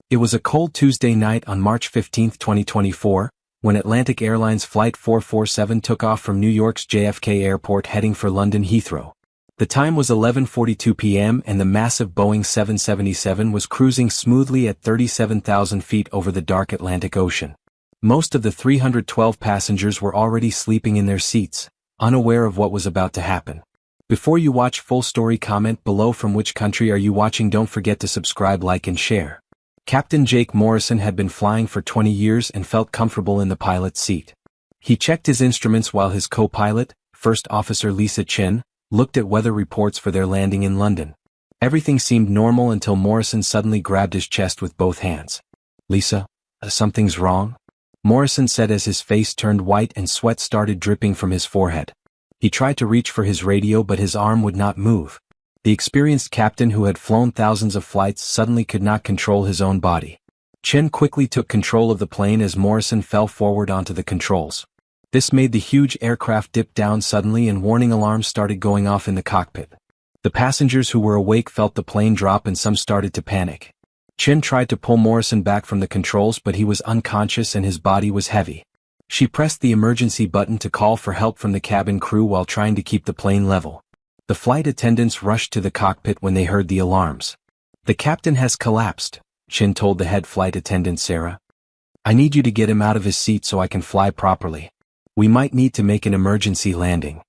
It was a cold Tuesday night on March 15, 2024, when Atlantic Airlines Flight 447 took off from New York's JFK Airport heading for London Heathrow. The time was 11:42 p.m. and the massive Boeing 777 was cruising smoothly at 37,000 feet over the dark Atlantic Ocean. Most of the 312 passengers were already sleeping in their seats, unaware of what was about to happen. Before you watch full story, comment below from which country are you watching. Don't forget to subscribe, like and share. Captain Jake Morrison had been flying for 20 years and felt comfortable in the pilot's seat. He checked his instruments while his co-pilot, First Officer Lisa Chin, looked at weather reports for their landing in London. Everything seemed normal until Morrison suddenly grabbed his chest with both hands. "Lisa, something's wrong?" Morrison said as his face turned white and sweat started dripping from his forehead. He tried to reach for his radio but his arm would not move. The experienced captain who had flown thousands of flights suddenly could not control his own body. Chin quickly took control of the plane as Morrison fell forward onto the controls. This made the huge aircraft dip down suddenly and warning alarms started going off in the cockpit. The passengers who were awake felt the plane drop and some started to panic. Chin tried to pull Morrison back from the controls but he was unconscious and his body was heavy. She pressed the emergency button to call for help from the cabin crew while trying to keep the plane level. The flight attendants rushed to the cockpit when they heard the alarms. "The captain has collapsed," Chin told the head flight attendant Sarah. "I need you to get him out of his seat so I can fly properly. We might need to make an emergency landing."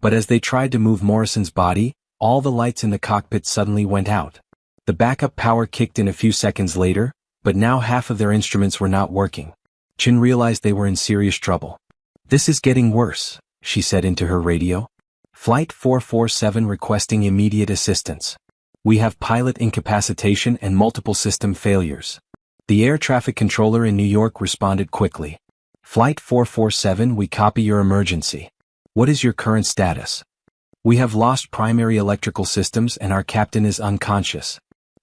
But as they tried to move Morrison's body, all the lights in the cockpit suddenly went out. The backup power kicked in a few seconds later, but now half of their instruments were not working. Chin realized they were in serious trouble. "This is getting worse," she said into her radio. "Flight 447 requesting immediate assistance. We have pilot incapacitation and multiple system failures." The air traffic controller in New York responded quickly. "Flight 447, we copy your emergency. What is your current status?" "We have lost primary electrical systems and our captain is unconscious.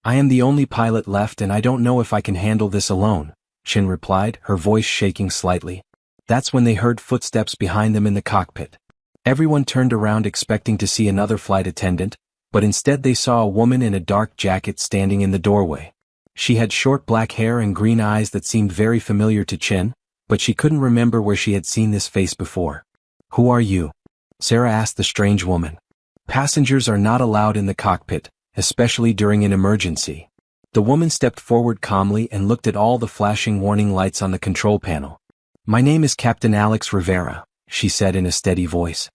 I am the only pilot left and I don't know if I can handle this alone," Chin replied, her voice shaking slightly. That's when they heard footsteps behind them in the cockpit. Everyone turned around expecting to see another flight attendant, but instead they saw a woman in a dark jacket standing in the doorway. She had short black hair and green eyes that seemed very familiar to Chin, but she couldn't remember where she had seen this face before. "Who are you?" Sarah asked the strange woman. "Passengers are not allowed in the cockpit, especially during an emergency." The woman stepped forward calmly and looked at all the flashing warning lights on the control panel. "My name is Captain Alex Rivera," she said in a steady voice.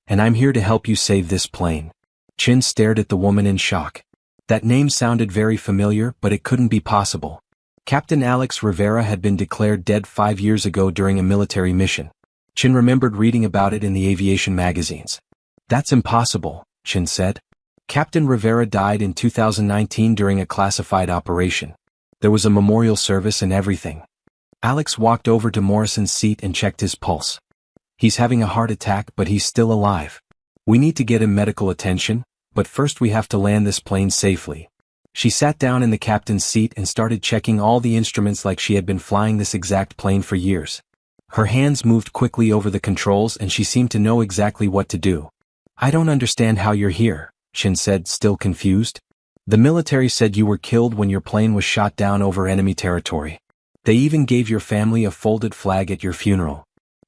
"And I'm here to help you save this plane." Chin stared at the woman in shock. That name sounded very familiar, but it couldn't be possible. Captain Alex Rivera had been declared dead 5 years ago during a military mission. Chin remembered reading about it in the aviation magazines. "That's impossible," Chin said. "Captain Rivera died in 2019 during a classified operation. There was a memorial service and everything." Alex walked over to Morrison's seat and checked his pulse. "He's having a heart attack but he's still alive. We need to get him medical attention, but first we have to land this plane safely." She sat down in the captain's seat and started checking all the instruments like she had been flying this exact plane for years. Her hands moved quickly over the controls and she seemed to know exactly what to do. "I don't understand how you're here," Chin said, still confused. "The military said you were killed when your plane was shot down over enemy territory. They even gave your family a folded flag at your funeral."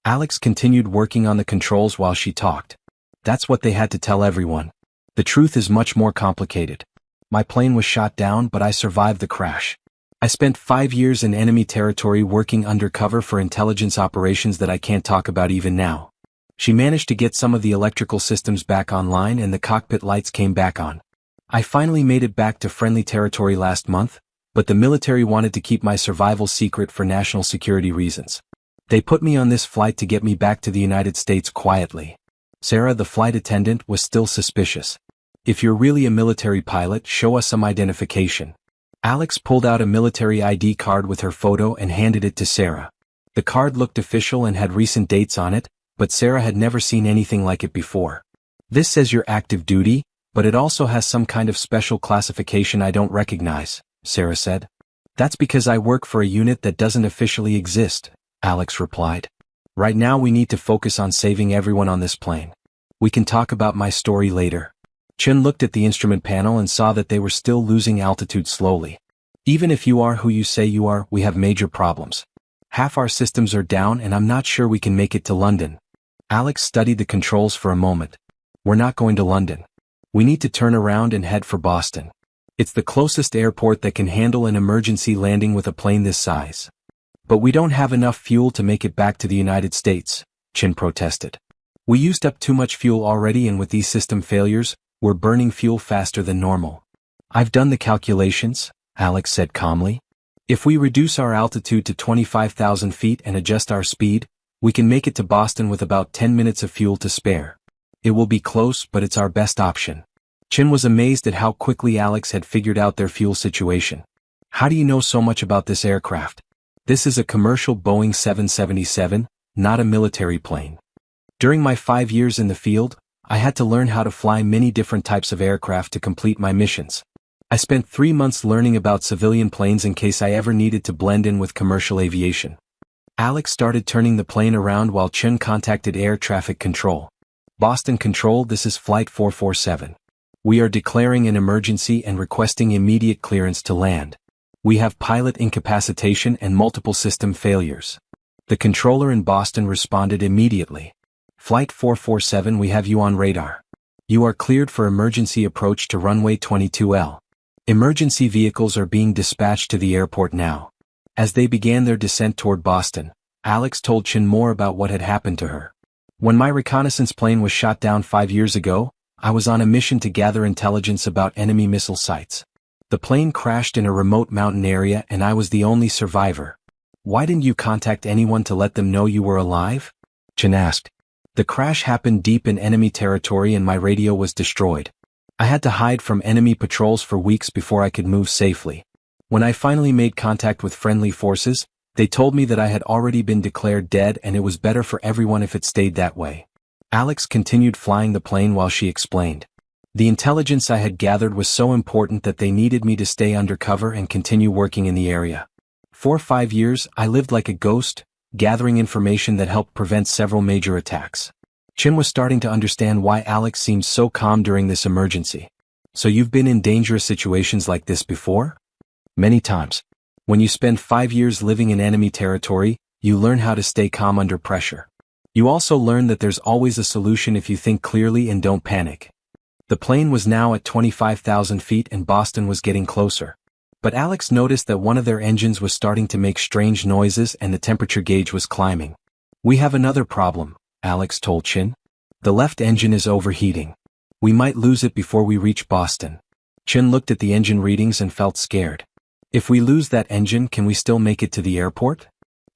Alex continued working on the controls while she talked. "That's what they had to tell everyone. The truth is much more complicated. My plane was shot down but I survived the crash. I spent 5 years in enemy territory working undercover for intelligence operations that I can't talk about even now." She managed to get some of the electrical systems back online and the cockpit lights came back on. "I finally made it back to friendly territory last month, but the military wanted to keep my survival secret for national security reasons. They put me on this flight to get me back to the United States quietly." Sarah, the flight attendant, was still suspicious. "If you're really a military pilot, show us some identification." Alex pulled out a military ID card with her photo and handed it to Sarah. The card looked official and had recent dates on it, but Sarah had never seen anything like it before. "This says you're active duty, but it also has some kind of special classification I don't recognize," Sarah said. "That's because I work for a unit that doesn't officially exist," Alex replied. "Right now we need to focus on saving everyone on this plane. We can talk about my story later." Chin looked at the instrument panel and saw that they were still losing altitude slowly. Even if you are who you say you are, we have major problems. Half our systems are down and I'm not sure we can make it to London. Alex studied the controls for a moment. We're not going to London. We need to turn around and head for Boston. It's the closest airport that can handle an emergency landing with a plane this size. But we don't have enough fuel to make it back to the United States, Chin protested. We used up too much fuel already, and with these system failures, we're burning fuel faster than normal. I've done the calculations, Alex said calmly. If we reduce our altitude to 25,000 feet and adjust our speed, we can make it to Boston with about 10 minutes of fuel to spare. It will be close, but it's our best option. Chin was amazed at how quickly Alex had figured out their fuel situation. How do you know so much about this aircraft? This is a commercial Boeing 777, not a military plane. During my 5 years in the field, I had to learn how to fly many different types of aircraft to complete my missions. I spent 3 months learning about civilian planes in case I ever needed to blend in with commercial aviation. Alex started turning the plane around while Chin contacted air traffic control. Boston Control, this is Flight 447. We are declaring an emergency and requesting immediate clearance to land. We have pilot incapacitation and multiple system failures. The controller in Boston responded immediately. Flight 447, we have you on radar. You are cleared for emergency approach to runway 22L. Emergency vehicles are being dispatched to the airport now. As they began their descent toward Boston, Alex told Chin more about what had happened to her. When my reconnaissance plane was shot down 5 years ago, I was on a mission to gather intelligence about enemy missile sites. The plane crashed in a remote mountain area and I was the only survivor. Why didn't you contact anyone to let them know you were alive? Chin asked. The crash happened deep in enemy territory and my radio was destroyed. I had to hide from enemy patrols for weeks before I could move safely. When I finally made contact with friendly forces, they told me that I had already been declared dead and it was better for everyone if it stayed that way. Alex continued flying the plane while she explained. The intelligence I had gathered was so important that they needed me to stay undercover and continue working in the area. For 5 years, I lived like a ghost, gathering information that helped prevent several major attacks. Chin was starting to understand why Alex seemed so calm during this emergency. So you've been in dangerous situations like this before? Many times. When you spend 5 years living in enemy territory, you learn how to stay calm under pressure. You also learn that there's always a solution if you think clearly and don't panic. The plane was now at 25,000 feet and Boston was getting closer. But Alex noticed that one of their engines was starting to make strange noises and the temperature gauge was climbing. We have another problem, Alex told Chin. The left engine is overheating. We might lose it before we reach Boston. Chin looked at the engine readings and felt scared. If we lose that engine, can we still make it to the airport?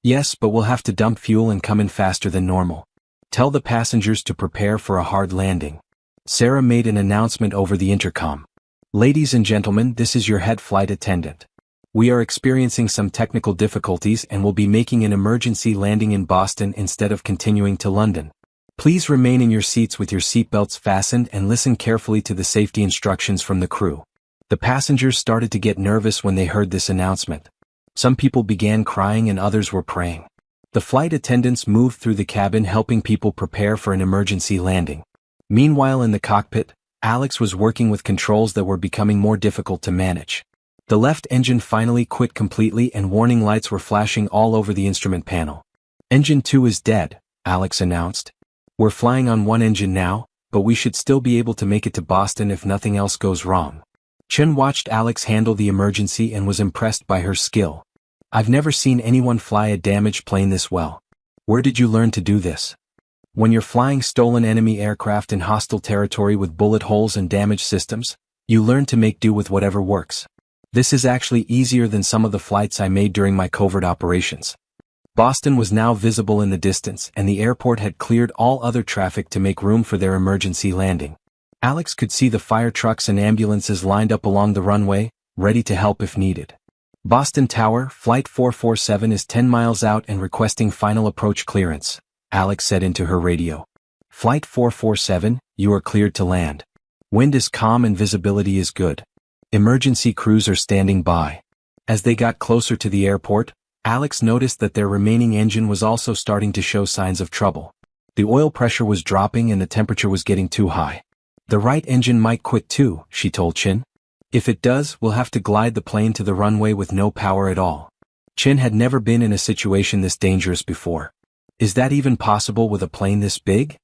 Yes, but we'll have to dump fuel and come in faster than normal. Tell the passengers to prepare for a hard landing. Sarah made an announcement over the intercom. Ladies and gentlemen, this is your head flight attendant. We are experiencing some technical difficulties and will be making an emergency landing in Boston instead of continuing to London. Please remain in your seats with your seatbelts fastened and listen carefully to the safety instructions from the crew. The passengers started to get nervous when they heard this announcement. Some people began crying and others were praying. The flight attendants moved through the cabin helping people prepare for an emergency landing. Meanwhile in the cockpit, Alex was working with controls that were becoming more difficult to manage. The left engine finally quit completely and warning lights were flashing all over the instrument panel. Engine 2 is dead, Alex announced. We're flying on one engine now, but we should still be able to make it to Boston if nothing else goes wrong. Chin watched Alex handle the emergency and was impressed by her skill. I've never seen anyone fly a damaged plane this well. Where did you learn to do this? When you're flying stolen enemy aircraft in hostile territory with bullet holes and damaged systems, you learn to make do with whatever works. This is actually easier than some of the flights I made during my covert operations. Boston was now visible in the distance and the airport had cleared all other traffic to make room for their emergency landing. Alex could see the fire trucks and ambulances lined up along the runway, ready to help if needed. Boston Tower, Flight 447 is 10 miles out and requesting final approach clearance, Alex said into her radio. Flight 447, you are cleared to land. Wind is calm and visibility is good. Emergency crews are standing by. As they got closer to the airport, Alex noticed that their remaining engine was also starting to show signs of trouble. The oil pressure was dropping and the temperature was getting too high. The right engine might quit too, she told Chin. If it does, we'll have to glide the plane to the runway with no power at all. Chin had never been in a situation this dangerous before. Is that even possible with a plane this big?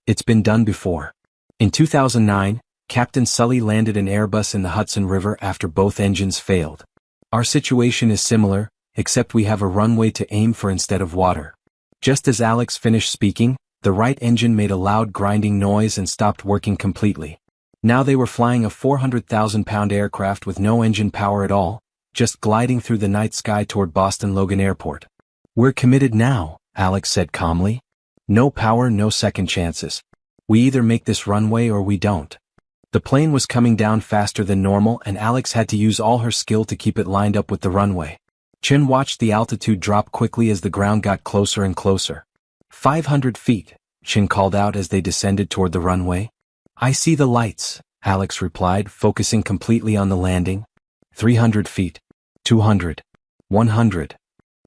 It's been done before. In 2009, Captain Sully landed an Airbus in the Hudson River after both engines failed. Our situation is similar, except we have a runway to aim for instead of water. Just as Alex finished speaking, the right engine made a loud grinding noise and stopped working completely. Now they were flying a 400,000-pound aircraft with no engine power at all, just gliding through the night sky toward Boston Logan Airport. We're committed now, Alex said calmly. No power, no second chances. We either make this runway or we don't. The plane was coming down faster than normal and Alex had to use all her skill to keep it lined up with the runway. Chin watched the altitude drop quickly as the ground got closer and closer. 500 feet, Chin called out as they descended toward the runway. I see the lights, Alex replied, focusing completely on the landing. 300 feet. 200. 100.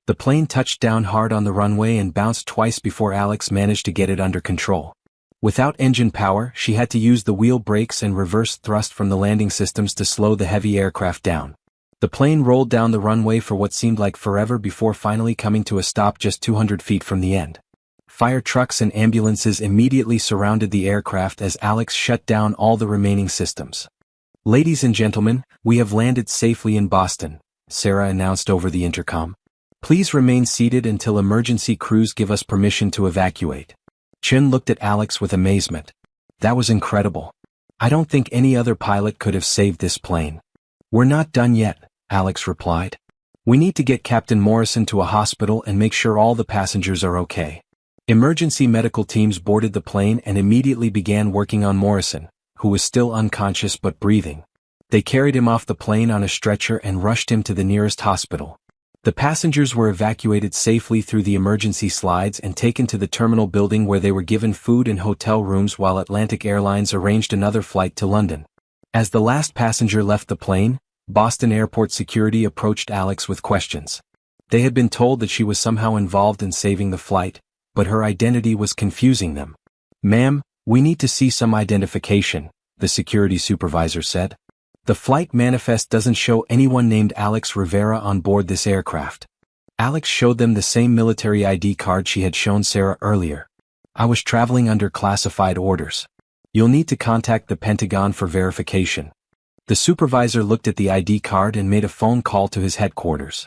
The plane touched down hard on the runway and bounced twice before Alex managed to get it under control. Without engine power, she had to use the wheel brakes and reverse thrust from the landing systems to slow the heavy aircraft down. The plane rolled down the runway for what seemed like forever before finally coming to a stop just 200 feet from the end. Fire trucks and ambulances immediately surrounded the aircraft as Alex shut down all the remaining systems. Ladies and gentlemen, we have landed safely in Boston, Sarah announced over the intercom. Please remain seated until emergency crews give us permission to evacuate. Chin looked at Alex with amazement. That was incredible. I don't think any other pilot could have saved this plane. We're not done yet, Alex replied. We need to get Captain Morrison to a hospital and make sure all the passengers are okay. Emergency medical teams boarded the plane and immediately began working on Morrison, who was still unconscious but breathing. They carried him off the plane on a stretcher and rushed him to the nearest hospital. The passengers were evacuated safely through the emergency slides and taken to the terminal building where they were given food and hotel rooms while Atlantic Airlines arranged another flight to London. As the last passenger left the plane, Boston Airport security approached Alex with questions. They had been told that she was somehow involved in saving the flight, but her identity was confusing them. Ma'am, we need to see some identification, the security supervisor said. The flight manifest doesn't show anyone named Alex Rivera on board this aircraft. Alex showed them the same military ID card she had shown Sarah earlier. I was traveling under classified orders. You'll need to contact the Pentagon for verification. The supervisor looked at the ID card and made a phone call to his headquarters.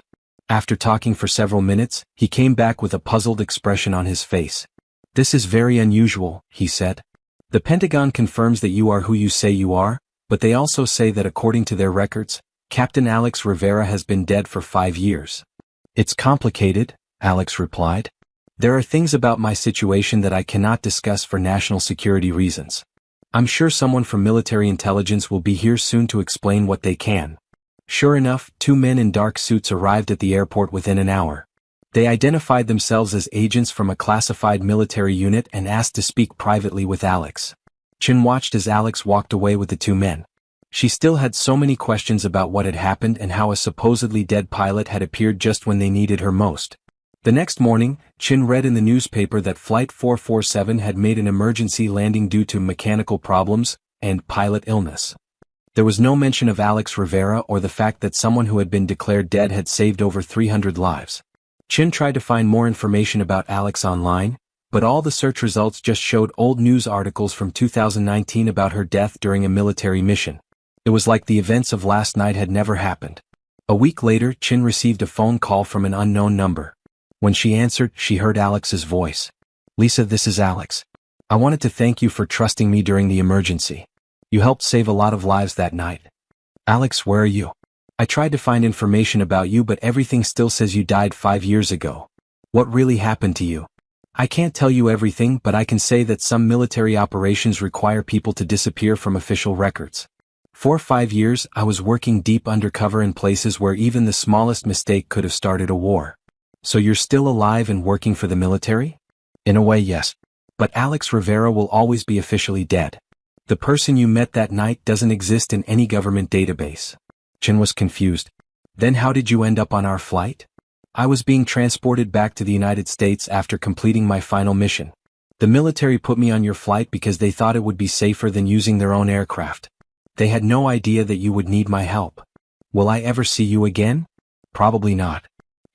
After talking for several minutes, he came back with a puzzled expression on his face. This is very unusual, he said. The Pentagon confirms that you are who you say you are, but they also say that according to their records, Captain Alex Rivera has been dead for 5 years. It's complicated, Alex replied. There are things about my situation that I cannot discuss for national security reasons. I'm sure someone from military intelligence will be here soon to explain what they can. Sure enough, 2 men in dark suits arrived at the airport within an hour. They identified themselves as agents from a classified military unit and asked to speak privately with Alex. Chin watched as Alex walked away with the 2 men. She still had so many questions about what had happened and how a supposedly dead pilot had appeared just when they needed her most. The next morning, Chin read in the newspaper that Flight 447 had made an emergency landing due to mechanical problems and pilot illness. There was no mention of Alex Rivera or the fact that someone who had been declared dead had saved over 300 lives. Chin tried to find more information about Alex online, but all the search results just showed old news articles from 2019 about her death during a military mission. It was like the events of last night had never happened. A week later, Chin received a phone call from an unknown number. When she answered, she heard Alex's voice. Lisa, this is Alex. I wanted to thank you for trusting me during the emergency. You helped save a lot of lives that night. Alex, where are you? I tried to find information about you but everything still says you died 5 years ago. What really happened to you? I can't tell you everything but I can say that some military operations require people to disappear from official records. For 5 years, I was working deep undercover in places where even the smallest mistake could have started a war. So you're still alive and working for the military? In a way, yes. But Alex Rivera will always be officially dead. The person you met that night doesn't exist in any government database. Chin was confused. Then how did you end up on our flight? I was being transported back to the United States after completing my final mission. The military put me on your flight because they thought it would be safer than using their own aircraft. They had no idea that you would need my help. Will I ever see you again? Probably not.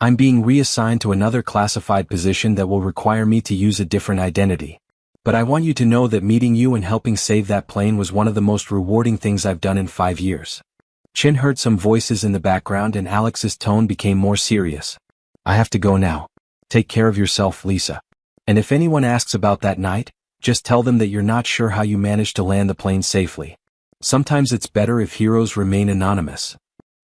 I'm being reassigned to another classified position that will require me to use a different identity. But I want you to know that meeting you and helping save that plane was one of the most rewarding things I've done in 5 years. Chin heard some voices in the background and Alex's tone became more serious. I have to go now. Take care of yourself, Lisa. And if anyone asks about that night, just tell them that you're not sure how you managed to land the plane safely. Sometimes it's better if heroes remain anonymous.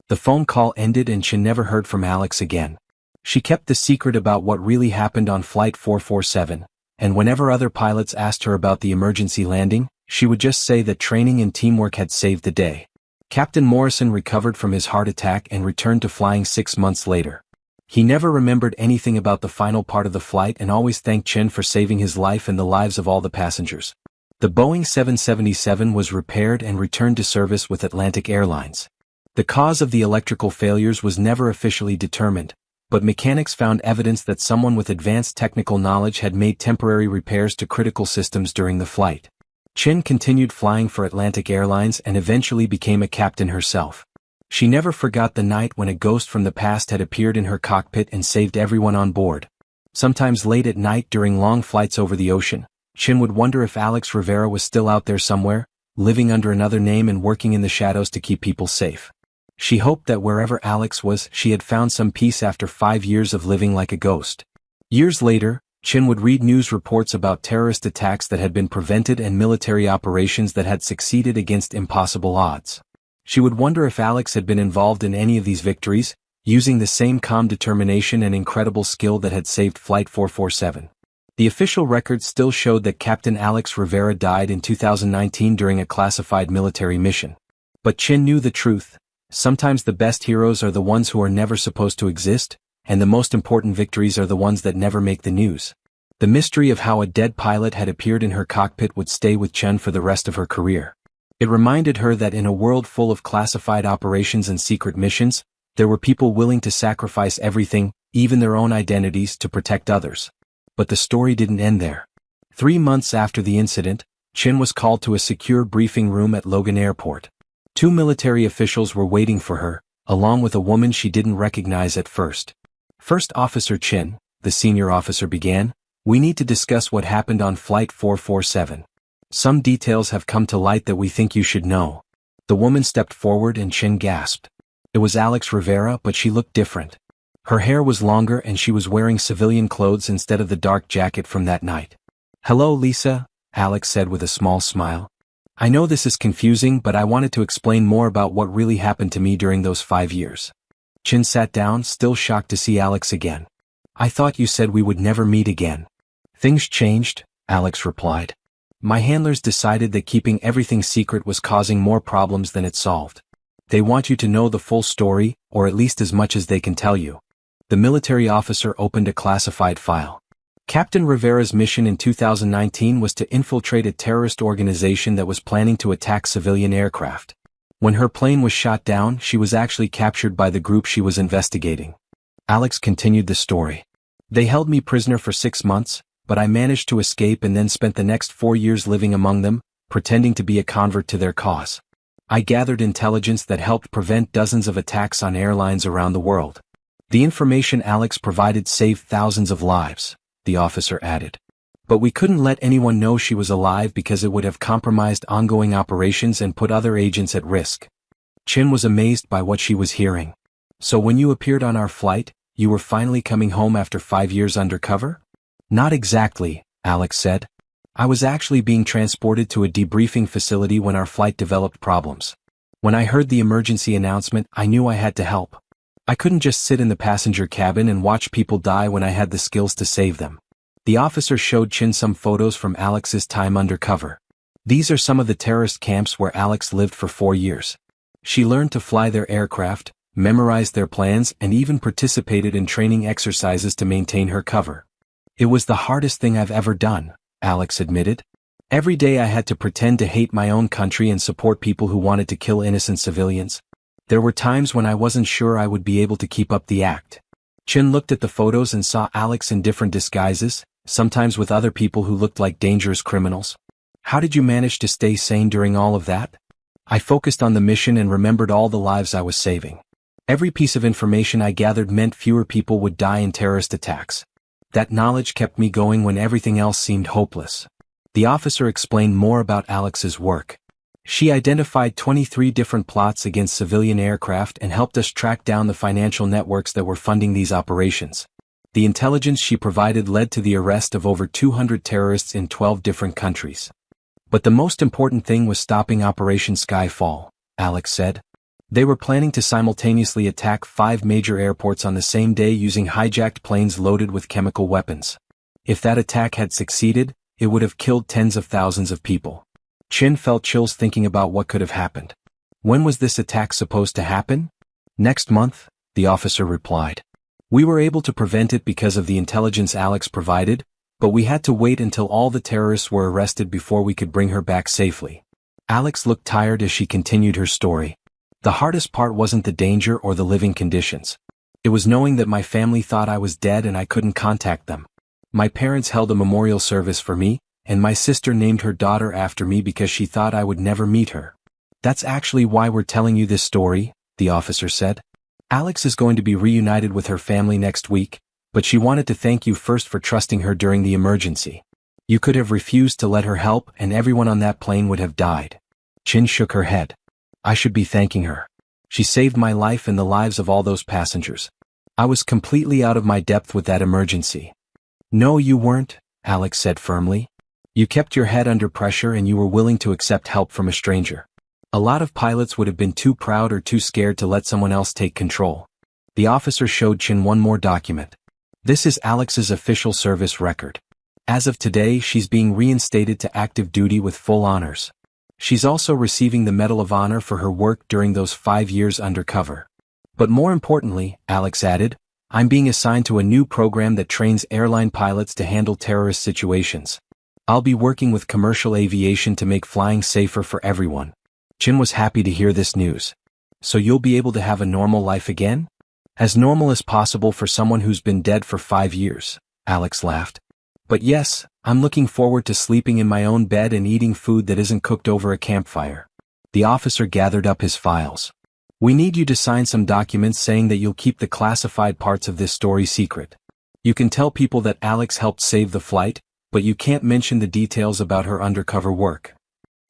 The phone call ended and Chin never heard from Alex again. She kept the secret about what really happened on Flight 447, and whenever other pilots asked her about the emergency landing, she would just say that training and teamwork had saved the day. Captain Morrison recovered from his heart attack and returned to flying 6 months later. He never remembered anything about the final part of the flight and always thanked Chin for saving his life and the lives of all the passengers. The Boeing 777 was repaired and returned to service with Atlantic Airlines. The cause of the electrical failures was never officially determined, but mechanics found evidence that someone with advanced technical knowledge had made temporary repairs to critical systems during the flight. Chin continued flying for Atlantic Airlines and eventually became a captain herself. She never forgot the night when a ghost from the past had appeared in her cockpit and saved everyone on board. Sometimes late at night during long flights over the ocean, Chin would wonder if Alex Rivera was still out there somewhere, living under another name and working in the shadows to keep people safe. She hoped that wherever Alex was, she had found some peace after 5 years of living like a ghost. Years later, Chin would read news reports about terrorist attacks that had been prevented and military operations that had succeeded against impossible odds. She would wonder if Alex had been involved in any of these victories, using the same calm determination and incredible skill that had saved Flight 447. The official records still showed that Captain Alex Rivera died in 2019 during a classified military mission. But Chin knew the truth. Sometimes the best heroes are the ones who are never supposed to exist, and the most important victories are the ones that never make the news. The mystery of how a dead pilot had appeared in her cockpit would stay with Chen for the rest of her career. It reminded her that in a world full of classified operations and secret missions, there were people willing to sacrifice everything, even their own identities, to protect others. But the story didn't end there. 3 months after the incident, Chin was called to a secure briefing room at Logan Airport. 2 military officials were waiting for her, along with a woman she didn't recognize at first. First Officer Chin, the senior officer began, "We need to discuss what happened on Flight 447. Some details have come to light that we think you should know." The woman stepped forward and Chin gasped. It was Alex Rivera, but she looked different. Her hair was longer and she was wearing civilian clothes instead of the dark jacket from that night. "Hello, Lisa," Alex said with a small smile. "I know this is confusing, but I wanted to explain more about what really happened to me during those 5 years. Chin sat down, still shocked to see Alex again. "I thought you said we would never meet again." "Things changed," Alex replied. "My handlers decided that keeping everything secret was causing more problems than it solved. They want you to know the full story, or at least as much as they can tell you." The military officer opened a classified file. Captain Rivera's mission in 2019 was to infiltrate a terrorist organization that was planning to attack civilian aircraft. When her plane was shot down, she was actually captured by the group she was investigating. Alex continued the story. "They held me prisoner for 6 months, but I managed to escape and then spent the next 4 years living among them, pretending to be a convert to their cause. I gathered intelligence that helped prevent dozens of attacks on airlines around the world. The information Alex provided saved thousands of lives," the officer added. "But we couldn't let anyone know she was alive because it would have compromised ongoing operations and put other agents at risk." Chin was amazed by what she was hearing. "So when you appeared on our flight, you were finally coming home after 5 years undercover?" "Not exactly," Alex said. "I was actually being transported to a debriefing facility when our flight developed problems. When I heard the emergency announcement, I knew I had to help. I couldn't just sit in the passenger cabin and watch people die when I had the skills to save them." The officer showed Chin some photos from Alex's time undercover. "These are some of the terrorist camps where Alex lived for 4 years. She learned to fly their aircraft, memorized their plans, and even participated in training exercises to maintain her cover. It was the hardest thing I've ever done," Alex admitted. "Every day I had to pretend to hate my own country and support people who wanted to kill innocent civilians. There were times when I wasn't sure I would be able to keep up the act." Chin looked at the photos and saw Alex in different disguises, sometimes with other people who looked like dangerous criminals. "How did you manage to stay sane during all of that?" I focused on the mission and remembered all the lives I was saving. Every piece of information I gathered meant fewer people would die in terrorist attacks. That knowledge kept me going when everything else seemed hopeless. The officer explained more about Alex's work. She identified 23 different plots against civilian aircraft and helped us track down the financial networks that were funding these operations. The intelligence she provided led to the arrest of over 200 terrorists in 12 different countries. But the most important thing was stopping Operation Skyfall, Alex said. They were planning to simultaneously attack 5 major airports on the same day using hijacked planes loaded with chemical weapons. If that attack had succeeded, it would have killed tens of thousands of people. Chin felt chills thinking about what could have happened. When was this attack supposed to happen? Next month, the officer replied. We were able to prevent it because of the intelligence Alex provided, but we had to wait until all the terrorists were arrested before we could bring her back safely. Alex looked tired as she continued her story. The hardest part wasn't the danger or the living conditions. It was knowing that my family thought I was dead and I couldn't contact them. My parents held a memorial service for me, and my sister named her daughter after me because she thought I would never meet her. That's actually why we're telling you this story, the officer said. Alex is going to be reunited with her family next week, but she wanted to thank you first for trusting her during the emergency. You could have refused to let her help and everyone on that plane would have died. Chin shook her head. I should be thanking her. She saved my life and the lives of all those passengers. I was completely out of my depth with that emergency. No, you weren't, Alex said firmly. You kept your head under pressure and you were willing to accept help from a stranger. A lot of pilots would have been too proud or too scared to let someone else take control. The officer showed Chin one more document. This is Alex's official service record. As of today, she's being reinstated to active duty with full honors. She's also receiving the Medal of Honor for her work during those 5 years undercover. But more importantly, Alex added, I'm being assigned to a new program that trains airline pilots to handle terrorist situations. I'll be working with commercial aviation to make flying safer for everyone. Chin was happy to hear this news. So you'll be able to have a normal life again? As normal as possible for someone who's been dead for 5 years, Alex laughed. But yes, I'm looking forward to sleeping in my own bed and eating food that isn't cooked over a campfire. The officer gathered up his files. We need you to sign some documents saying that you'll keep the classified parts of this story secret. You can tell people that Alex helped save the flight, but you can't mention the details about her undercover work.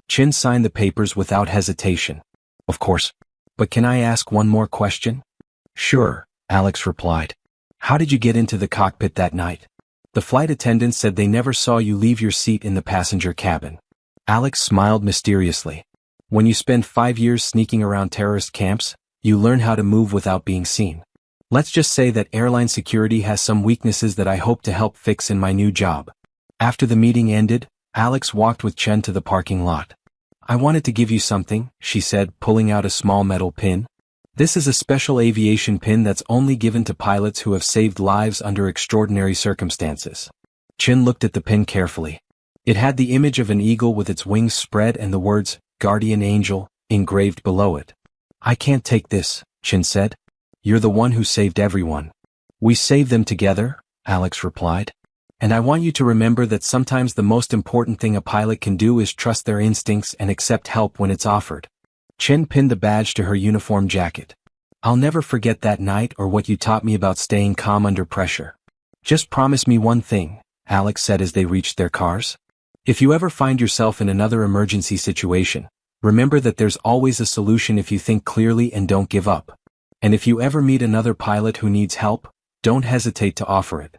Chin signed the papers without hesitation. Of course. But can I ask one more question? Sure, Alex replied. How did you get into the cockpit that night? The flight attendants said they never saw you leave your seat in the passenger cabin. Alex smiled mysteriously. When you spend 5 years sneaking around terrorist camps, you learn how to move without being seen. Let's just say that airline security has some weaknesses that I hope to help fix in my new job. After the meeting ended, Alex walked with Chen to the parking lot. I wanted to give you something, she said, pulling out a small metal pin. This is a special aviation pin that's only given to pilots who have saved lives under extraordinary circumstances. Chen looked at the pin carefully. It had the image of an eagle with its wings spread and the words, Guardian Angel, engraved below it. I can't take this, Chen said. You're the one who saved everyone. We saved them together, Alex replied. And I want you to remember that sometimes the most important thing a pilot can do is trust their instincts and accept help when it's offered. Chen pinned the badge to her uniform jacket. I'll never forget that night or what you taught me about staying calm under pressure. Just promise me one thing, Alex said as they reached their cars. If you ever find yourself in another emergency situation, remember that there's always a solution if you think clearly and don't give up. And if you ever meet another pilot who needs help, don't hesitate to offer it.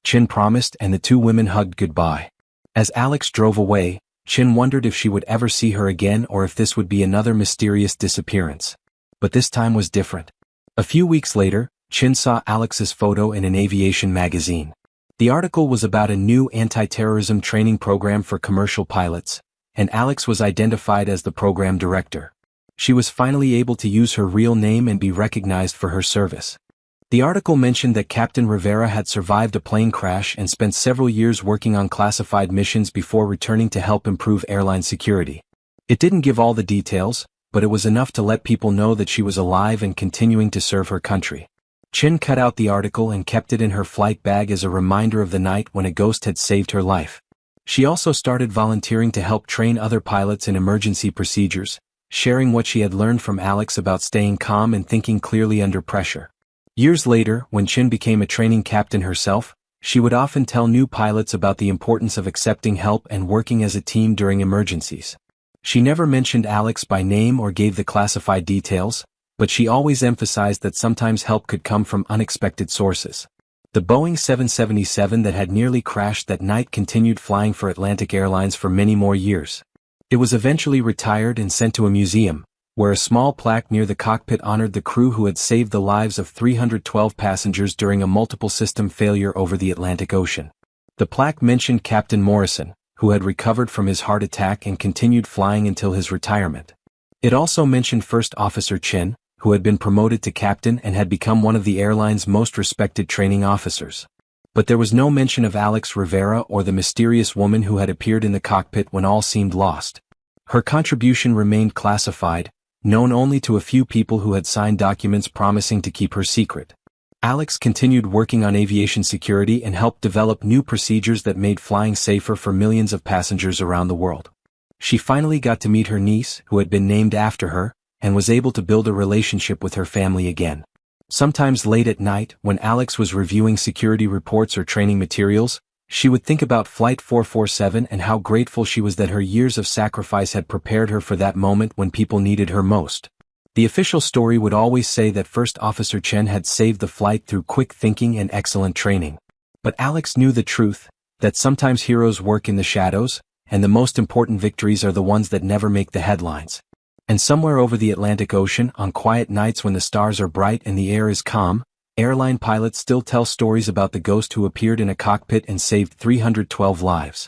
Chin promised and the two women hugged goodbye. As Alex drove away, Chin wondered if she would ever see her again or if this would be another mysterious disappearance. But this time was different. A few weeks later, Chin saw Alex's photo in an aviation magazine. The article was about a new anti-terrorism training program for commercial pilots, and Alex was identified as the program director. She was finally able to use her real name and be recognized for her service. The article mentioned that Captain Rivera had survived a plane crash and spent several years working on classified missions before returning to help improve airline security. It didn't give all the details, but it was enough to let people know that she was alive and continuing to serve her country. Chin cut out the article and kept it in her flight bag as a reminder of the night when a ghost had saved her life. She also started volunteering to help train other pilots in emergency procedures, sharing what she had learned from Alex about staying calm and thinking clearly under pressure. Years later, when Chin became a training captain herself, she would often tell new pilots about the importance of accepting help and working as a team during emergencies. She never mentioned Alex by name or gave the classified details, but she always emphasized that sometimes help could come from unexpected sources. The Boeing 777 that had nearly crashed that night continued flying for Atlantic Airlines for many more years. It was eventually retired and sent to a museum, where a small plaque near the cockpit honored the crew who had saved the lives of 312 passengers during a multiple system failure over the Atlantic Ocean. The plaque mentioned Captain Morrison, who had recovered from his heart attack and continued flying until his retirement. It also mentioned First Officer Chin, who had been promoted to captain and had become one of the airline's most respected training officers. But there was no mention of Alex Rivera or the mysterious woman who had appeared in the cockpit when all seemed lost. Her contribution remained classified, known only to a few people who had signed documents promising to keep her secret. Alex continued working on aviation security and helped develop new procedures that made flying safer for millions of passengers around the world. She finally got to meet her niece, who had been named after her, and was able to build a relationship with her family again. Sometimes late at night, when Alex was reviewing security reports or training materials, she would think about Flight 447 and how grateful she was that her years of sacrifice had prepared her for that moment when people needed her most. The official story would always say that First Officer Chen had saved the flight through quick thinking and excellent training. But Alex knew the truth, that sometimes heroes work in the shadows, and the most important victories are the ones that never make the headlines. And somewhere over the Atlantic Ocean, on quiet nights when the stars are bright and the air is calm, airline pilots still tell stories about the ghost who appeared in a cockpit and saved 312 lives.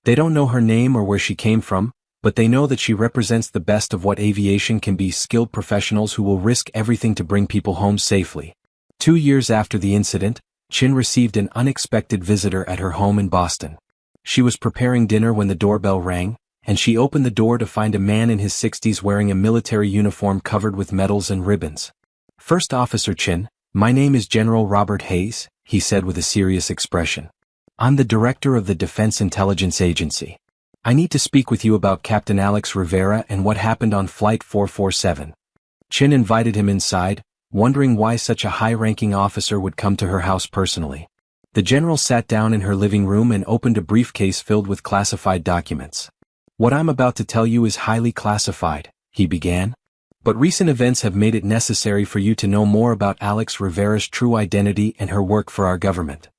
They don't know her name or where she came from, but they know that she represents the best of what aviation can be: skilled professionals who will risk everything to bring people home safely. 2 years after the incident, Chin received an unexpected visitor at her home in Boston. She was preparing dinner when the doorbell rang, and she opened the door to find a man in his 60s wearing a military uniform covered with medals and ribbons. "First Officer Chin, my name is General Robert Hayes," he said with a serious expression. "I'm the director of the Defense Intelligence Agency. I need to speak with you about Captain Alex Rivera and what happened on Flight 447. Chin invited him inside, wondering why such a high-ranking officer would come to her house personally. The general sat down in her living room and opened a briefcase filled with classified documents. "What I'm about to tell you is highly classified," he began. "But recent events have made it necessary for you to know more about Alex Rivera's true identity and her work for our government."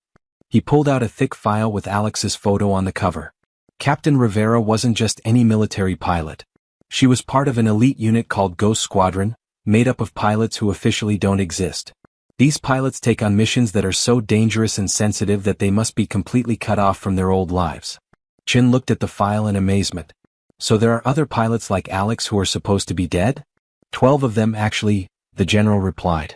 He pulled out a thick file with Alex's photo on the cover. Captain Rivera wasn't just any military pilot. She was part of an elite unit called Ghost Squadron, made up of pilots who officially don't exist. These pilots take on missions that are so dangerous and sensitive that they must be completely cut off from their old lives. Chin looked at the file in amazement. "So there are other pilots like Alex who are supposed to be dead?" 12 of them actually," the general replied.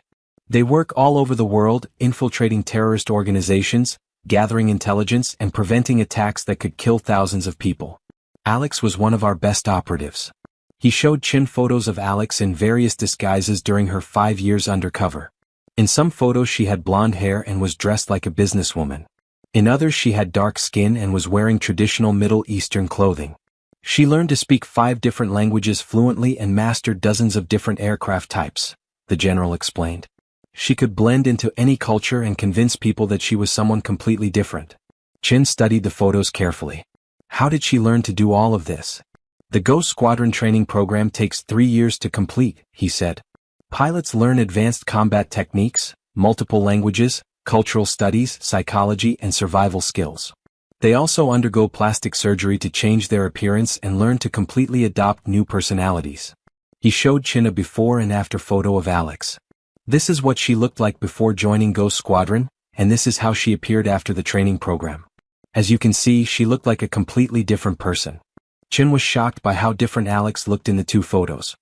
"They work all over the world, infiltrating terrorist organizations, gathering intelligence, and preventing attacks that could kill thousands of people. Alex was one of our best operatives." He showed Chin photos of Alex in various disguises during her 5 years undercover. In some photos she had blonde hair and was dressed like a businesswoman. In others she had dark skin and was wearing traditional Middle Eastern clothing. She learned to speak 5 different languages fluently and mastered dozens of different aircraft types, the general explained. She could blend into any culture and convince people that she was someone completely different. Chin studied the photos carefully. How did she learn to do all of this? "The Ghost Squadron training program takes 3 years to complete," he said. "Pilots learn advanced combat techniques, multiple languages, cultural studies, psychology, and survival skills. They also undergo plastic surgery to change their appearance and learn to completely adopt new personalities." He showed Chin a before and after photo of Alex. "This is what she looked like before joining Ghost Squadron, and this is how she appeared after the training program. As you can see, she looked like a completely different person." Chin was shocked by how different Alex looked in the 2 photos.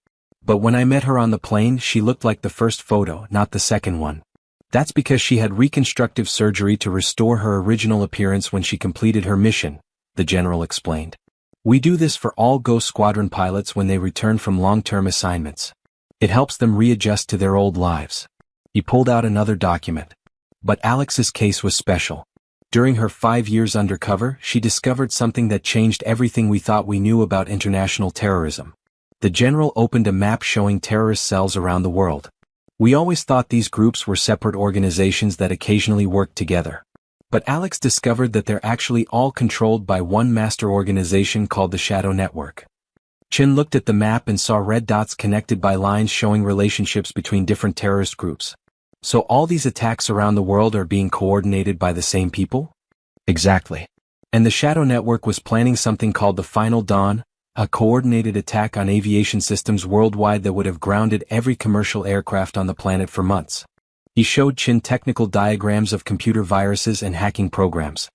"But when I met her on the plane, she looked like the first photo, not the second one. That's because she had reconstructive surgery to restore her original appearance when she completed her mission," the general explained. "We do this for all Ghost Squadron pilots when they return from long-term assignments. It helps them readjust to their old lives." He pulled out another document. But Alex's case was special. During her 5 years undercover, she discovered something that changed everything we thought we knew about international terrorism. The general opened a map showing terrorist cells around the world. We always thought these groups were separate organizations that occasionally worked together. But Alex discovered that they're actually all controlled by one master organization called the Shadow Network. Chin looked at the map and saw red dots connected by lines showing relationships between different terrorist groups. So all these attacks around the world are being coordinated by the same people? Exactly. And the Shadow Network was planning something called the Final Dawn, a coordinated attack on aviation systems worldwide that would have grounded every commercial aircraft on the planet for months. He showed Chin technical diagrams of computer viruses and hacking programs.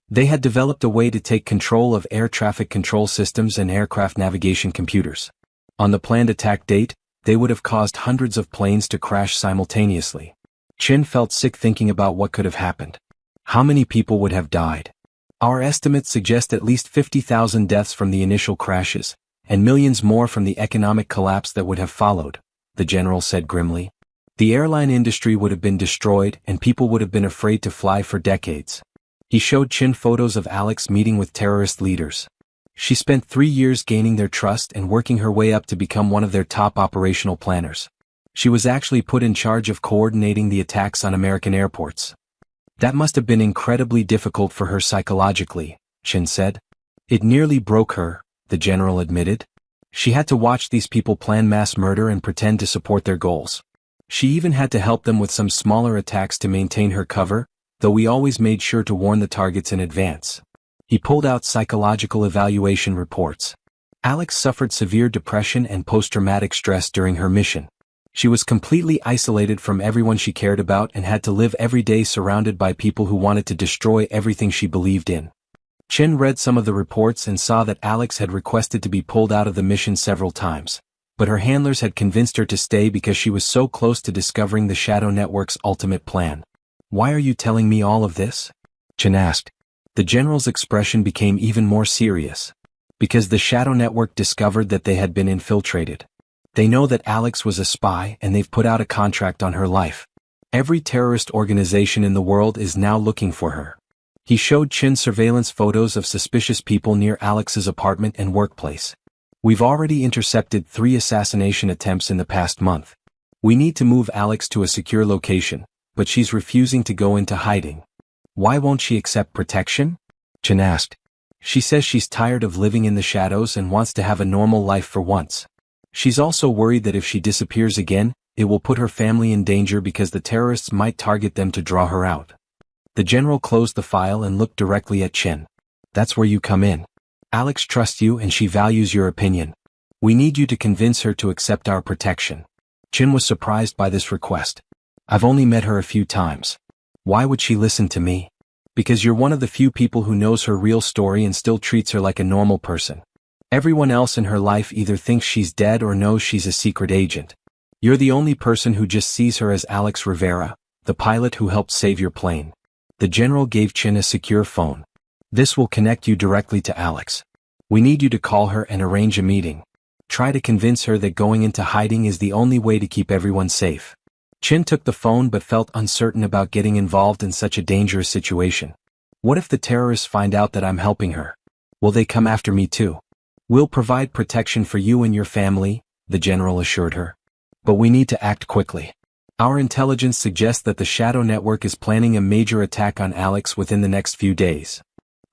They had developed a way to take control of air traffic control systems and aircraft navigation computers. On the planned attack date, they would have caused hundreds of planes to crash simultaneously. Chin felt sick thinking about what could have happened. How many people would have died? Our estimates suggest at least 50,000 deaths from the initial crashes, and millions more from the economic collapse that would have followed, the general said grimly. The airline industry would have been destroyed and people would have been afraid to fly for decades. He showed Chin photos of Alex meeting with terrorist leaders. She spent 3 years gaining their trust and working her way up to become one of their top operational planners. She was actually put in charge of coordinating the attacks on American airports. That must have been incredibly difficult for her psychologically, Chin said. It nearly broke her, the general admitted. She had to watch these people plan mass murder and pretend to support their goals. She even had to help them with some smaller attacks to maintain her cover, though we always made sure to warn the targets in advance. He pulled out psychological evaluation reports. Alex suffered severe depression and post-traumatic stress during her mission. She was completely isolated from everyone she cared about and had to live every day surrounded by people who wanted to destroy everything she believed in. Chin read some of the reports and saw that Alex had requested to be pulled out of the mission several times, but her handlers had convinced her to stay because she was so close to discovering the Shadow Network's ultimate plan. Why are you telling me all of this? Chin asked. The general's expression became even more serious. Because the Shadow Network discovered that they had been infiltrated. They know that Alex was a spy and they've put out a contract on her life. Every terrorist organization in the world is now looking for her. He showed Chin surveillance photos of suspicious people near Alex's apartment and workplace. We've already intercepted 3 assassination attempts in the past month. We need to move Alex to a secure location, but she's refusing to go into hiding. Why won't she accept protection? Chin asked. She says she's tired of living in the shadows and wants to have a normal life for once. She's also worried that if she disappears again, it will put her family in danger because the terrorists might target them to draw her out. The general closed the file and looked directly at Chin. That's where you come in. Alex trusts you and she values your opinion. We need you to convince her to accept our protection. Chin was surprised by this request. I've only met her a few times. Why would she listen to me? Because you're one of the few people who knows her real story and still treats her like a normal person. Everyone else in her life either thinks she's dead or knows she's a secret agent. You're the only person who just sees her as Alex Rivera, the pilot who helped save your plane. The general gave Chin a secure phone. This will connect you directly to Alex. We need you to call her and arrange a meeting. Try to convince her that going into hiding is the only way to keep everyone safe. Chin took the phone but felt uncertain about getting involved in such a dangerous situation. What if the terrorists find out that I'm helping her? Will they come after me too? We'll provide protection for you and your family, the general assured her. But we need to act quickly. Our intelligence suggests that the Shadow Network is planning a major attack on Alex within the next few days.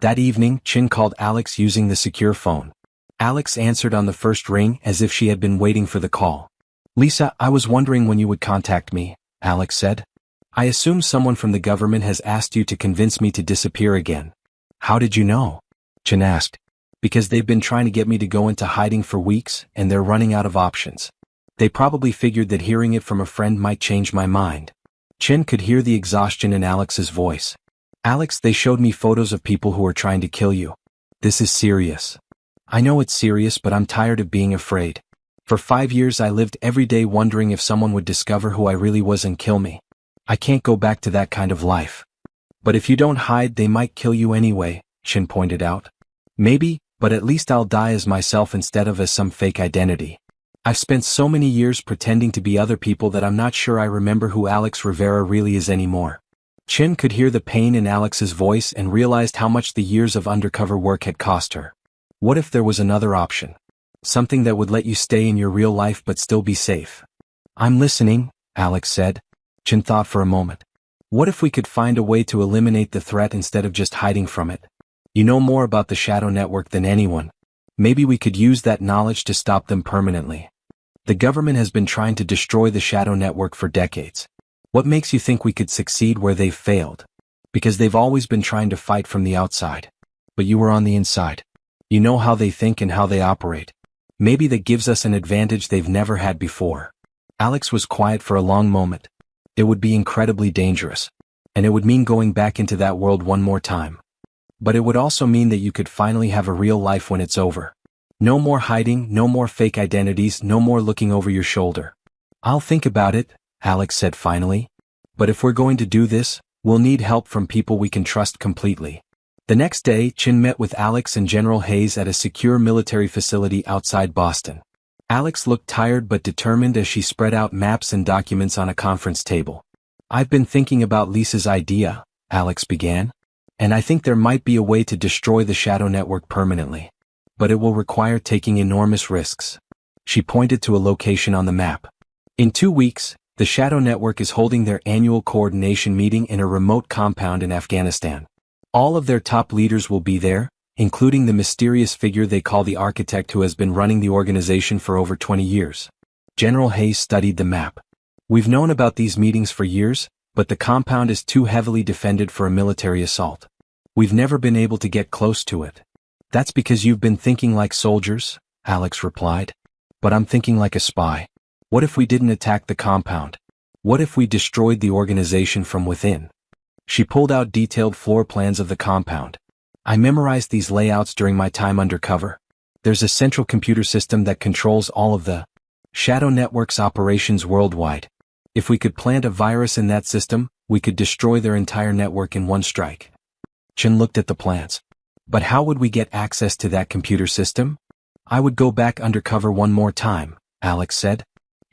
That evening, Chin called Alex using the secure phone. Alex answered on the first ring as if she had been waiting for the call. Lisa, I was wondering when you would contact me, Alex said. I assume someone from the government has asked you to convince me to disappear again. How did you know? Chin asked. Because they've been trying to get me to go into hiding for weeks, and they're running out of options. They probably figured that hearing it from a friend might change my mind. Chin could hear the exhaustion in Alex's voice. Alex, they showed me photos of people who are trying to kill you. This is serious. I know it's serious, but I'm tired of being afraid. For 5 years I lived every day wondering if someone would discover who I really was and kill me. I can't go back to that kind of life. But if you don't hide, they might kill you anyway, Chin pointed out. Maybe, but at least I'll die as myself instead of as some fake identity. I've spent so many years pretending to be other people that I'm not sure I remember who Alex Rivera really is anymore. Chin could hear the pain in Alex's voice and realized how much the years of undercover work had cost her. What if there was another option? Something that would let you stay in your real life but still be safe. I'm listening, Alex said. Chin thought for a moment. What if we could find a way to eliminate the threat instead of just hiding from it? You know more about the Shadow Network than anyone. Maybe we could use that knowledge to stop them permanently. The government has been trying to destroy the Shadow Network for decades. What makes you think we could succeed where they've failed? Because they've always been trying to fight from the outside. But you were on the inside. You know how they think and how they operate. Maybe that gives us an advantage they've never had before. Alex was quiet for a long moment. It would be incredibly dangerous. And it would mean going back into that world one more time. But it would also mean that you could finally have a real life when it's over. No more hiding, no more fake identities, no more looking over your shoulder. I'll think about it, Alex said finally. But if we're going to do this, we'll need help from people we can trust completely. The next day, Chin met with Alex and General Hayes at a secure military facility outside Boston. Alex looked tired but determined as she spread out maps and documents on a conference table. I've been thinking about Lisa's idea, Alex began. And I think there might be a way to destroy the Shadow Network permanently. But it will require taking enormous risks. She pointed to a location on the map. In 2 weeks, the Shadow Network is holding their annual coordination meeting in a remote compound in Afghanistan. All of their top leaders will be there, including the mysterious figure they call the architect who has been running the organization for over 20 years. General Hayes studied the map. We've known about these meetings for years, but the compound is too heavily defended for a military assault. We've never been able to get close to it. That's because you've been thinking like soldiers, Alex replied. But I'm thinking like a spy. What if we didn't attack the compound? What if we destroyed the organization from within? She pulled out detailed floor plans of the compound. I memorized these layouts during my time undercover. There's a central computer system that controls all of the Shadow Network's operations worldwide. If we could plant a virus in that system, we could destroy their entire network in one strike. Chin looked at the plans. But how would we get access to that computer system? I would go back undercover one more time, Alex said.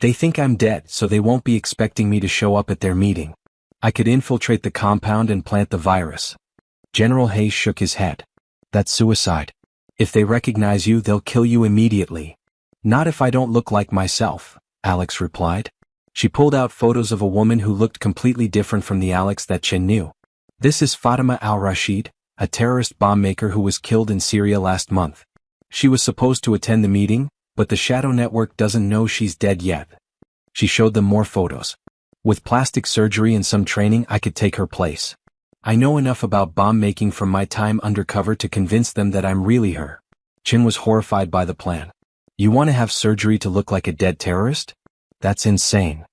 They think I'm dead, so they won't be expecting me to show up at their meeting. I could infiltrate the compound and plant the virus. General Hayes shook his head. That's suicide. If they recognize you, they'll kill you immediately. Not if I don't look like myself, Alex replied. She pulled out photos of a woman who looked completely different from the Alex that Chin knew. This is Fatima al-Rashid, a terrorist bomb maker who was killed in Syria last month. She was supposed to attend the meeting, but the Shadow Network doesn't know she's dead yet. She showed them more photos. With plastic surgery and some training, I could take her place. I know enough about bomb making from my time undercover to convince them that I'm really her. Chin was horrified by the plan. You want to have surgery to look like a dead terrorist? That's insane.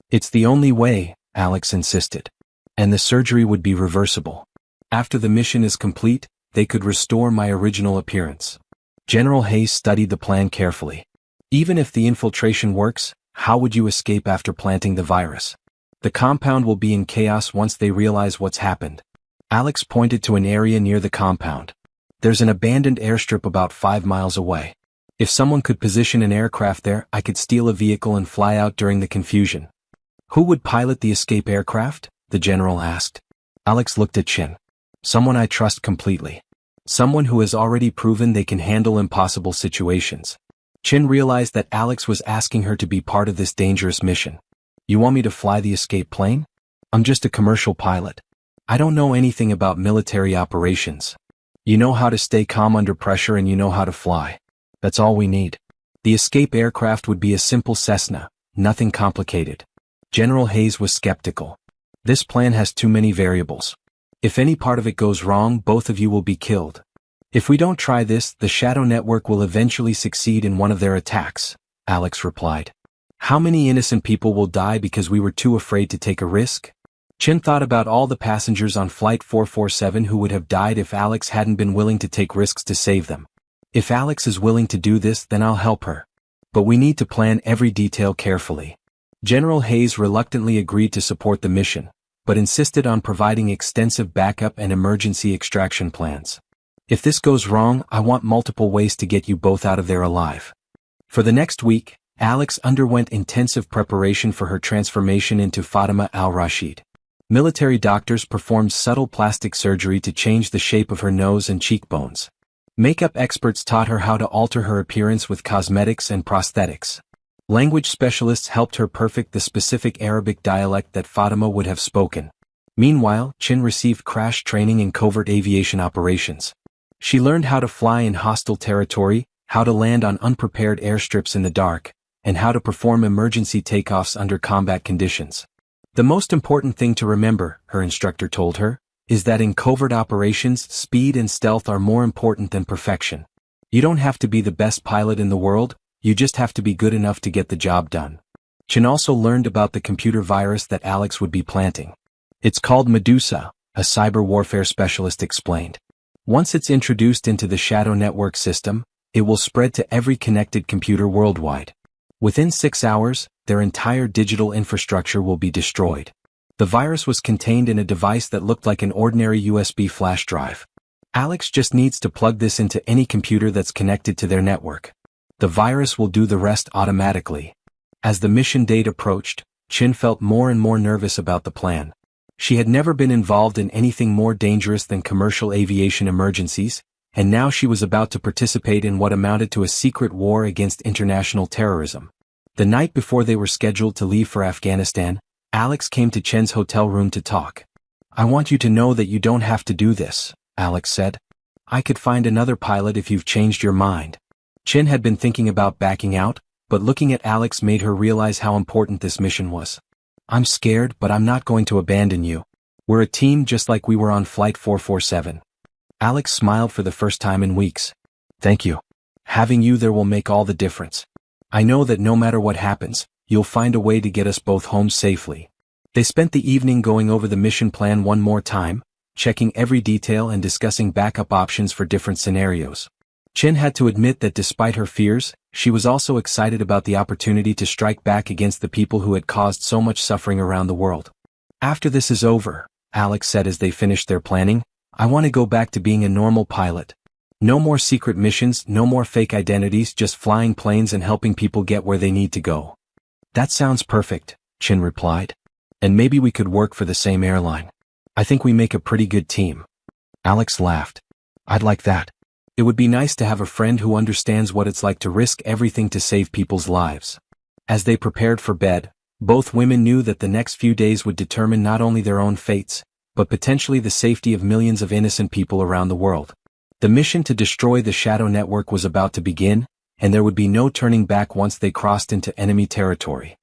It's the only way, Alex insisted. And the surgery would be reversible. After the mission is complete, they could restore my original appearance. General Hayes studied the plan carefully. Even if the infiltration works, how would you escape after planting the virus? The compound will be in chaos once they realize what's happened. Alex pointed to an area near the compound. There's an abandoned airstrip about 5 miles away. If someone could position an aircraft there, I could steal a vehicle and fly out during the confusion. Who would pilot the escape aircraft? The general asked. Alex looked at Chin. Someone I trust completely. Someone who has already proven they can handle impossible situations. Chin realized that Alex was asking her to be part of this dangerous mission. You want me to fly the escape plane? I'm just a commercial pilot. I don't know anything about military operations. You know how to stay calm under pressure and you know how to fly. That's all we need. The escape aircraft would be a simple Cessna, nothing complicated. General Hayes was skeptical. This plan has too many variables. If any part of it goes wrong, both of you will be killed. If we don't try this, the Shadow Network will eventually succeed in one of their attacks, Alex replied. How many innocent people will die because we were too afraid to take a risk? Chin thought about all the passengers on Flight 447 who would have died if Alex hadn't been willing to take risks to save them. If Alex is willing to do this, then I'll help her. But we need to plan every detail carefully. General Hayes reluctantly agreed to support the mission, but insisted on providing extensive backup and emergency extraction plans. If this goes wrong, I want multiple ways to get you both out of there alive. For the next week, Alex underwent intensive preparation for her transformation into Fatima al-Rashid. Military doctors performed subtle plastic surgery to change the shape of her nose and cheekbones. Makeup experts taught her how to alter her appearance with cosmetics and prosthetics. Language specialists helped her perfect the specific Arabic dialect that Fatima would have spoken. Meanwhile, Chin received crash training in covert aviation operations. She learned how to fly in hostile territory, how to land on unprepared airstrips in the dark, and how to perform emergency takeoffs under combat conditions. The most important thing to remember, her instructor told her, is that in covert operations, speed and stealth are more important than perfection. You don't have to be the best pilot in the world, you just have to be good enough to get the job done. Chin also learned about the computer virus that Alex would be planting. It's called Medusa, a cyber warfare specialist explained. Once it's introduced into the Shadow network system, it will spread to every connected computer worldwide. Within 6 hours, their entire digital infrastructure will be destroyed. The virus was contained in a device that looked like an ordinary USB flash drive. Alex just needs to plug this into any computer that's connected to their network. The virus will do the rest automatically. As the mission date approached, Chin felt more and more nervous about the plan. She had never been involved in anything more dangerous than commercial aviation emergencies, and now she was about to participate in what amounted to a secret war against international terrorism. The night before they were scheduled to leave for Afghanistan, Alex came to Chen's hotel room to talk. "I want you to know that you don't have to do this," Alex said. "I could find another pilot if you've changed your mind." Chen had been thinking about backing out, but looking at Alex made her realize how important this mission was. "I'm scared, but I'm not going to abandon you. We're a team just like we were on Flight 447. Alex smiled for the first time in weeks. "Thank you. Having you there will make all the difference. I know that no matter what happens, you'll find a way to get us both home safely." They spent the evening going over the mission plan one more time, checking every detail and discussing backup options for different scenarios. Chen had to admit that despite her fears, she was also excited about the opportunity to strike back against the people who had caused so much suffering around the world. "After this is over," Alex said as they finished their planning, "I want to go back to being a normal pilot. No more secret missions, no more fake identities, just flying planes and helping people get where they need to go." "That sounds perfect," Chin replied. "And maybe we could work for the same airline. I think we make a pretty good team." Alex laughed. "I'd like that. It would be nice to have a friend who understands what it's like to risk everything to save people's lives." As they prepared for bed, both women knew that the next few days would determine not only their own fates, but potentially the safety of millions of innocent people around the world. The mission to destroy the Shadow network was about to begin, and there would be no turning back once they crossed into enemy territory.